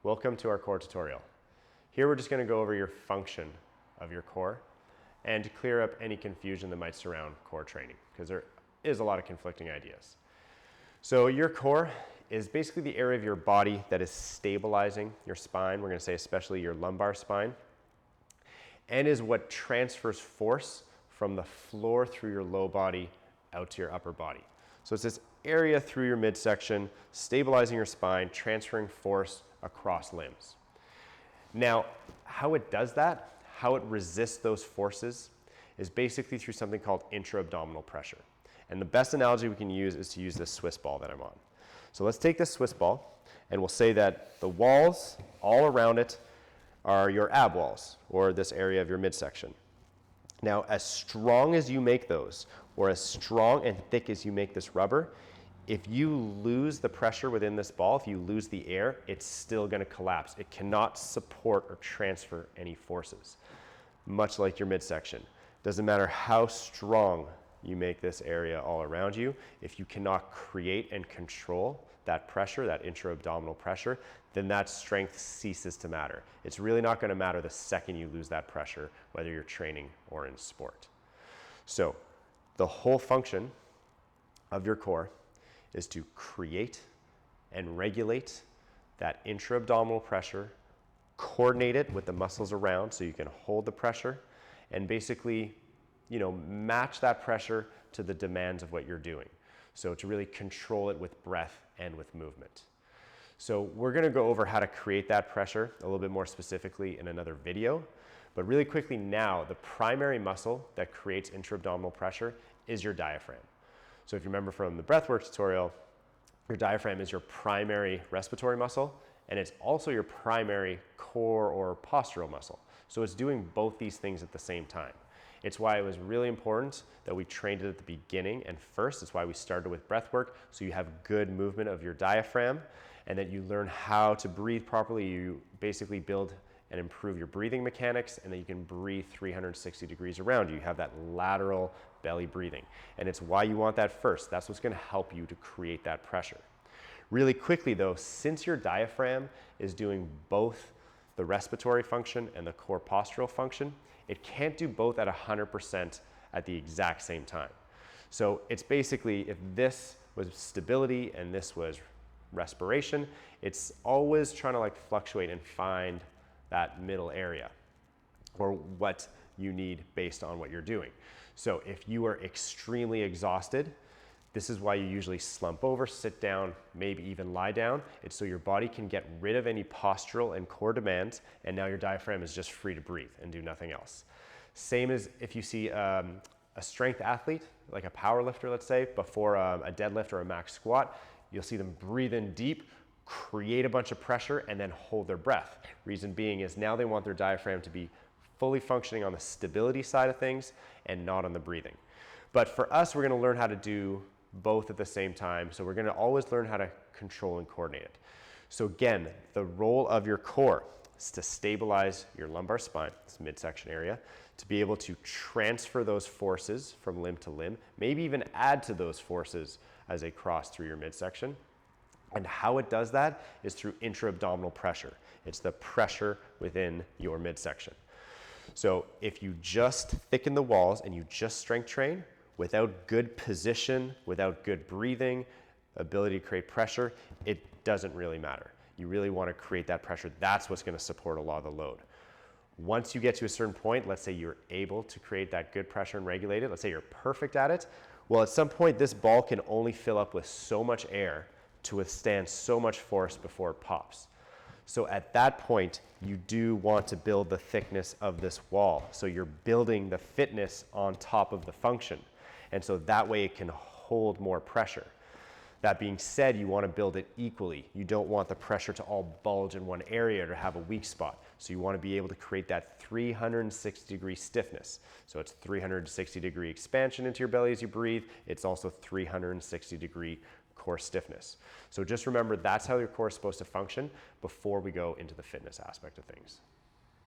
Welcome to our core tutorial. Here we're just going to go over your function of your core and to clear up any confusion that might surround core training, because there is a lot of conflicting ideas. So your core is basically the area of your body that is stabilizing your spine. We're going to say especially your lumbar spine, and is what transfers force from the floor through your low body out to your upper body. So it's this area through your midsection, stabilizing your spine, transferring force across limbs. Now, how it does that, how it resists those forces, is basically through something called intra-abdominal pressure. And the best analogy we can use is to use this Swiss ball that I'm on. So let's take this Swiss ball, and we'll say that the walls all around it are your ab walls, or this area of your midsection. Now, as strong as you make those, or as strong and thick as you make this rubber, if you lose the pressure within this ball, if you lose the air, it's still going to collapse. It cannot support or transfer any forces, much like your midsection. Doesn't matter how strong you make this area all around you, if you cannot create and control that pressure, that intra-abdominal pressure, then that strength ceases to matter. It's really not going to matter the second you lose that pressure, whether you're training or in sport. So the whole function of your core is to create and regulate that intra-abdominal pressure, coordinate it with the muscles around so you can hold the pressure, and basically, match that pressure to the demands of what you're doing. So to really control it with breath and with movement. So we're going to go over how to create that pressure a little bit more specifically in another video. But really quickly now, the primary muscle that creates intra-abdominal pressure is your diaphragm. So if you remember from the breathwork tutorial, your diaphragm is your primary respiratory muscle, and it's also your primary core or postural muscle. So it's doing both these things at the same time. It's why it was really important that we trained it at the beginning and first. It's why we started with breath work, so you have good movement of your diaphragm and that you learn how to breathe properly. You basically build and improve your breathing mechanics, and that you can breathe 360 degrees around you. You have that lateral belly breathing. And it's why you want that first. That's what's going to help you to create that pressure. Really quickly though, since your diaphragm is doing both the respiratory function and the core postural function, it can't do both at 100% at the exact same time. So it's basically, if this was stability and this was respiration, it's always trying to fluctuate and find that middle area or what you need based on what you're doing. So if you are extremely exhausted, this is why you usually slump over, sit down, maybe even lie down. It's so your body can get rid of any postural and core demands, and now your diaphragm is just free to breathe and do nothing else. Same as if you see a strength athlete, like a power lifter, let's say, before a deadlift or a max squat, you'll see them breathe in deep, create a bunch of pressure, and then hold their breath. Reason being is now they want their diaphragm to be fully functioning on the stability side of things and not on the breathing. But for us, we're going to learn how to do both at the same time. So we're going to always learn how to control and coordinate it. So again, the role of your core is to stabilize your lumbar spine, this midsection area, to be able to transfer those forces from limb to limb, maybe even add to those forces as they cross through your midsection. And how it does that is through intra-abdominal pressure. It's the pressure within your midsection. So if you just thicken the walls and you just strength train, without good position, without good breathing, ability to create pressure, it doesn't really matter. You really want to create that pressure. That's what's going to support a lot of the load. Once you get to a certain point, let's say you're able to create that good pressure and regulate it, let's say you're perfect at it, well, at some point this ball can only fill up with so much air to withstand so much force before it pops. So at that point, you do want to build the thickness of this wall. So you're building the fitness on top of the function. And so that way it can hold more pressure. That being said, you want to build it equally. You don't want the pressure to all bulge in one area or have a weak spot. So you want to be able to create that 360-degree stiffness. So it's 360-degree expansion into your belly as you breathe. It's also 360-degree core stiffness. So just remember, that's how your core is supposed to function before we go into the fitness aspect of things.